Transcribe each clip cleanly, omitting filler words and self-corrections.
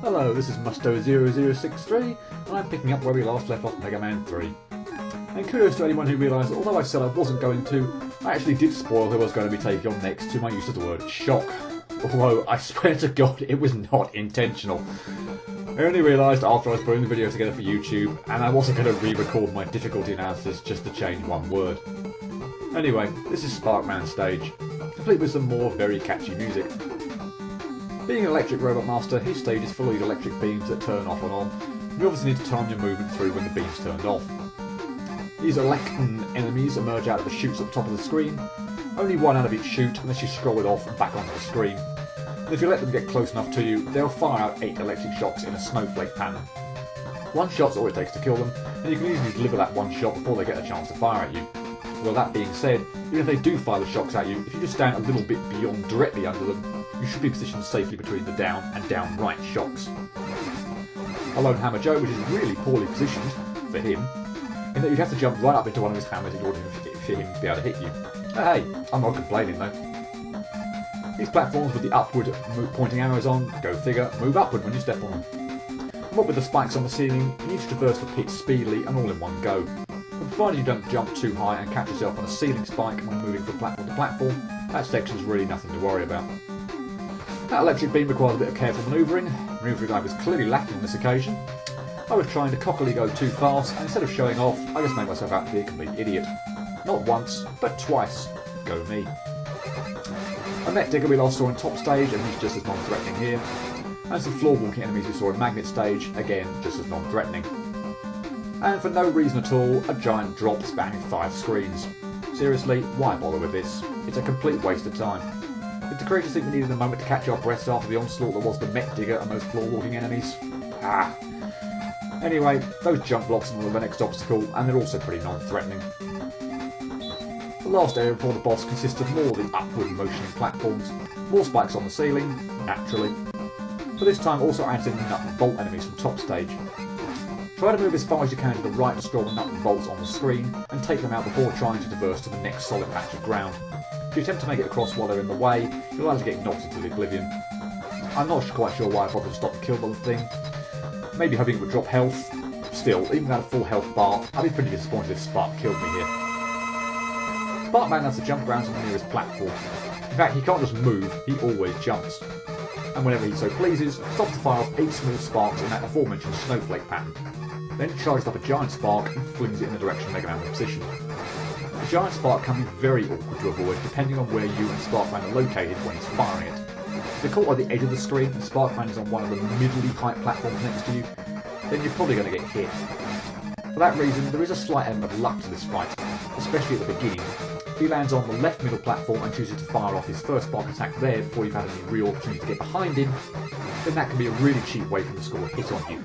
Hello, this is Musto0063, and I'm picking up where we last left off Mega Man 3. And kudos to anyone who realised that although I said I wasn't going to, I actually did spoil who I was going to be taking on next to my use of the word shock. Although, I swear to God, it was not intentional. I only realised after I was putting the video together for YouTube, and I wasn't going to re-record my difficulty analysis just to change one word. Anyway, this is Sparkman stage, complete with some more very catchy music. Being an electric robot master, his stage is full of electric beams that turn off and on. You obviously need to time your movement through when the beam's turned off. These Electron enemies emerge out of the chutes at the top of the screen. Only one out of each chute unless you scroll it off and back onto the screen. And if you let them get close enough to you, they'll fire out 8 electric shocks in a snowflake pattern. One shot's all it takes to kill them, and you can easily deliver that one shot before they get a chance to fire at you. Well, that being said, even if they do fire the shocks at you, if you just stand a little bit beyond directly under them, you should be positioned safely between the down and down right shocks. Alone Hammer Joe, which is really poorly positioned, for him, in that you'd have to jump right up into one of his hammers in order for him to be able to hit you. Hey, I'm not complaining though. These platforms with the upward pointing arrows on, go figure, move upward when you step on them. And what with the spikes on the ceiling, you need to traverse the pit speedily and all in one go. But provided you don't jump too high and catch yourself on a ceiling spike when moving from platform to platform, that section's really nothing to worry about. That electric beam requires a bit of careful manoeuvring I was clearly lacking on this occasion. I was trying to cockily go too fast, and instead of showing off, I just made myself out to be a complete idiot. Not once, but twice. Go me. A Met Digger we last saw in top stage, and he's just as non-threatening here. And some floor-walking enemies we saw in Magnet stage, again just as non-threatening. And for no reason at all, a giant drop spanning 5 screens. Seriously, why bother with this? It's a complete waste of time. Did the creators think we needed a moment to catch our breaths after the onslaught that was the Met Digger and those floor-walking enemies? Ah. Anyway, those jump blocks are the next obstacle, and they're also pretty non-threatening. The last area before the boss consists of more of the upward motioning platforms, more spikes on the ceiling, naturally, but this time also adds in the nut and bolt enemies from top stage. Try to move as far as you can to the right and scroll the nut and bolts on the screen, and take them out before trying to traverse to the next solid patch of ground. If you attempt to make it across while they're in the way, you'll either get knocked into oblivion. I'm not quite sure why I bothered to stop the kill button thing. Maybe hoping it would drop health. Still, even without a full health bar, I'd be pretty disappointed if Spark killed me here. Sparkman has to jump around to the nearest platform. In fact, he can't just move, he always jumps. And whenever he so pleases, stops to fire off 8 small sparks in that aforementioned snowflake pattern. Then charges up a giant spark and flings it in the direction Mega Man was positioned. The giant spark can be very awkward to avoid depending on where you and Sparkman are located when he's firing it. If you're caught at the edge of the screen and Sparkman is on one of the middly height platforms next to you, then you're probably going to get hit. For that reason, there is a slight element of luck to this fight, especially at the beginning. If he lands on the left middle platform and chooses to fire off his first spark attack there before you've had any real opportunity to get behind him, then that can be a really cheap way for him to score a hit on you.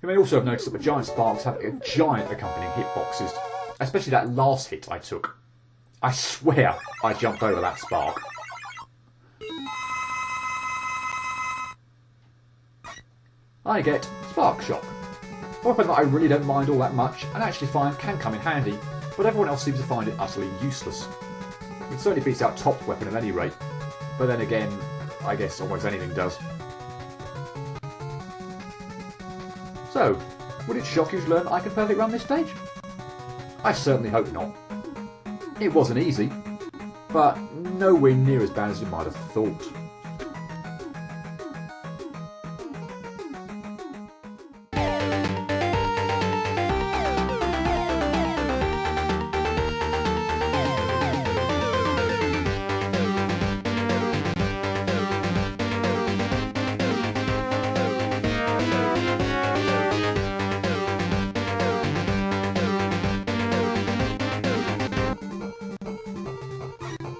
You may also have noticed that the giant sparks have giant accompanying hitboxes, especially that last hit I took. I swear I jumped over that spark. I get Spark Shock. A weapon that I really don't mind all that much and actually find can come in handy, but everyone else seems to find it utterly useless. It certainly beats out Top's weapon at any rate, but then again, I guess almost anything does. So, would it shock you to learn I can perfectly run this stage? I certainly hope not. It wasn't easy, but nowhere near as bad as you might have thought.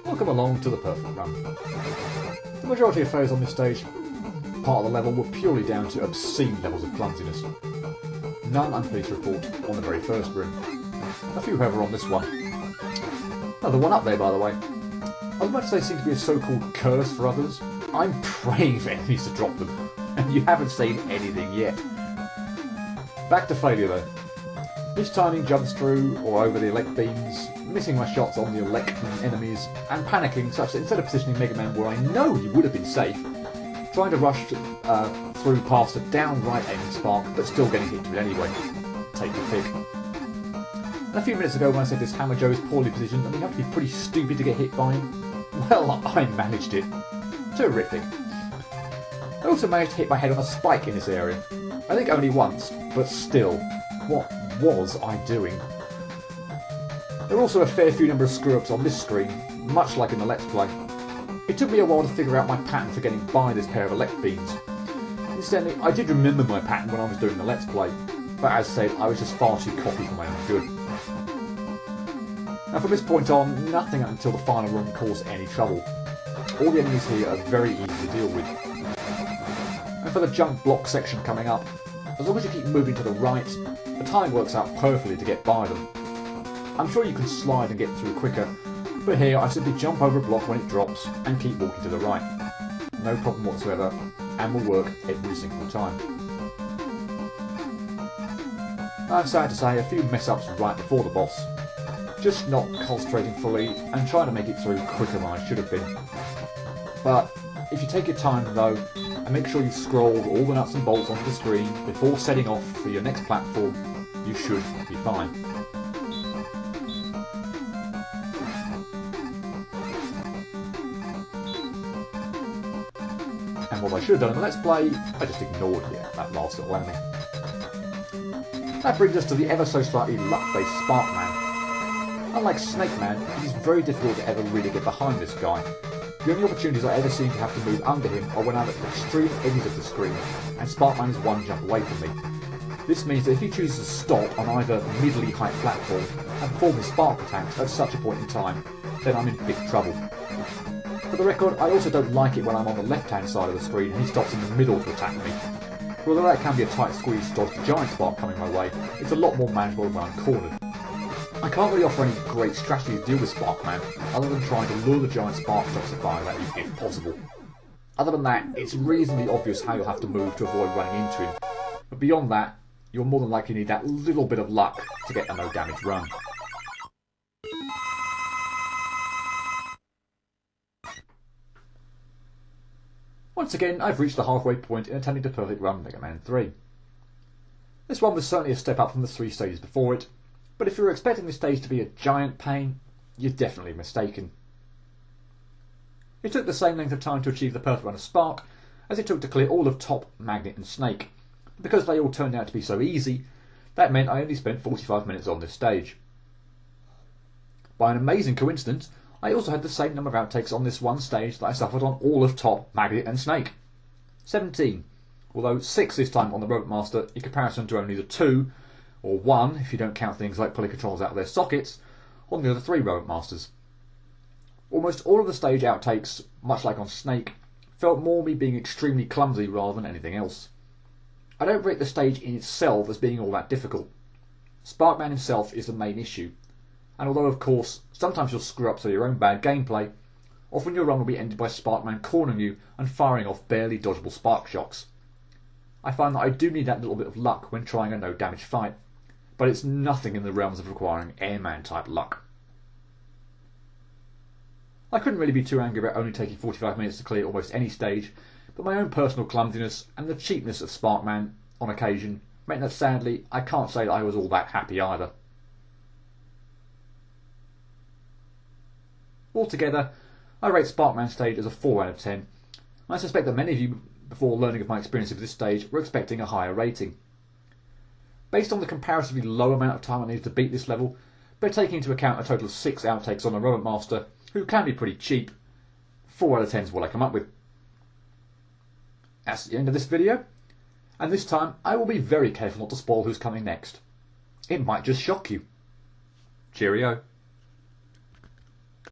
Welcome along to the perfect run. The majority of failures on this stage, part of the level, were purely down to obscene levels of clumsiness. None, I'm pleased to report, on the very first room. A few, however, on this one. Oh, the one up there, by the way. I was about to say seems to be a so-called curse for others. I'm praying for enemies to drop them, and you haven't seen anything yet. Back to failure though. Mistiming jumps through or over the elect beams, missing my shots on the Electron enemies, and panicking such that instead of positioning Mega Man where I know he would have been safe, trying to rush through past a downright aiming Spark, but still getting hit to it anyway. Take your pick. And a few minutes ago when I said this Hammer Joe is poorly positioned and you have to be pretty stupid to get hit by him, well, I managed it. Terrific. I also managed to hit my head on a spike in this area. I think only once, but still, what was I doing? There are also a fair few number of screw-ups on this screen, much like in the Let's Play. It took me a while to figure out my pattern for getting by this pair of elect beans. Incidentally, I did remember my pattern when I was doing the Let's Play, but as said, I was just far too cocky for my own good. Now from this point on, nothing until the final run caused any trouble. All the enemies here are very easy to deal with. And for the junk block section coming up, as long as you keep moving to the right, the time works out perfectly to get by them. I'm sure you can slide and get through quicker, but here I simply jump over a block when it drops and keep walking to the right. No problem whatsoever, and will work every single time. I'm sad to say a few mess-ups right before the boss. Just not concentrating fully and trying to make it through quicker than I should have been. But if you take your time though, and make sure you've scrolled all the nuts and bolts onto the screen before setting off for your next platform, you should be fine. And what I should have done in the Let's Play, I just ignored that last little enemy. That brings us to the ever so slightly luck-based Sparkman. Unlike Snake Man, it is very difficult to ever really get behind this guy. The only opportunities I ever seem to have to move under him are when I'm at the extreme edges of the screen, and Sparkman is one jump away from me. This means that if he chooses to stop on either middly height platform and perform his spark attacks at such a point in time, then I'm in big trouble. For the record, I also don't like it when I'm on the left-hand side of the screen and he stops in the middle to attack me. Although that can be a tight squeeze to dodge the giant spark coming my way, it's a lot more manageable when I'm cornered. I can't really offer any great strategy to deal with Sparkman, other than trying to lure the giant spark justifier at you if possible. Other than that, it's reasonably obvious how you'll have to move to avoid running into him, but beyond that, you'll more than likely need that little bit of luck to get a no damage run. Once again, I've reached the halfway point in attempting to perfect run Mega Man 3. This one was certainly a step up from the 3 stages before it, but if you were expecting this stage to be a giant pain, you're definitely mistaken. It took the same length of time to achieve the perfect run of Spark as it took to clear all of Top, Magnet and Snake, but because they all turned out to be so easy, that meant I only spent 45 minutes on this stage. By an amazing coincidence, I also had the same number of outtakes on this one stage that I suffered on all of Top, Magnet and Snake. 17, although 6 this time on the Robot Master in comparison to only the 2, or 1 if you don't count things like pulling controls out of their sockets, on the other 3 Robot Masters. Almost all of the stage outtakes, much like on Snake, felt more me being extremely clumsy rather than anything else. I don't rate the stage in itself as being all that difficult. Sparkman himself is the main issue, and although of course sometimes you'll screw up through your own bad gameplay, often your run will be ended by Sparkman cornering you and firing off barely dodgeable spark shocks. I find that I do need that little bit of luck when trying a no damage fight, but it's nothing in the realms of requiring Airman type luck. I couldn't really be too angry about only taking 45 minutes to clear almost any stage, but my own personal clumsiness and the cheapness of Sparkman on occasion meant that sadly I can't say that I was all that happy either. Altogether, I rate Sparkman stage as a 4 out of 10, and I suspect that many of you, before learning of my experience of this stage, were expecting a higher rating. Based on the comparatively low amount of time I needed to beat this level, but taking into account a total of 6 outtakes on a Robot Master, who can be pretty cheap, 4 out of 10 is what I come up with. That's the end of this video, and this time I will be very careful not to spoil who's coming next. It might just shock you. Cheerio.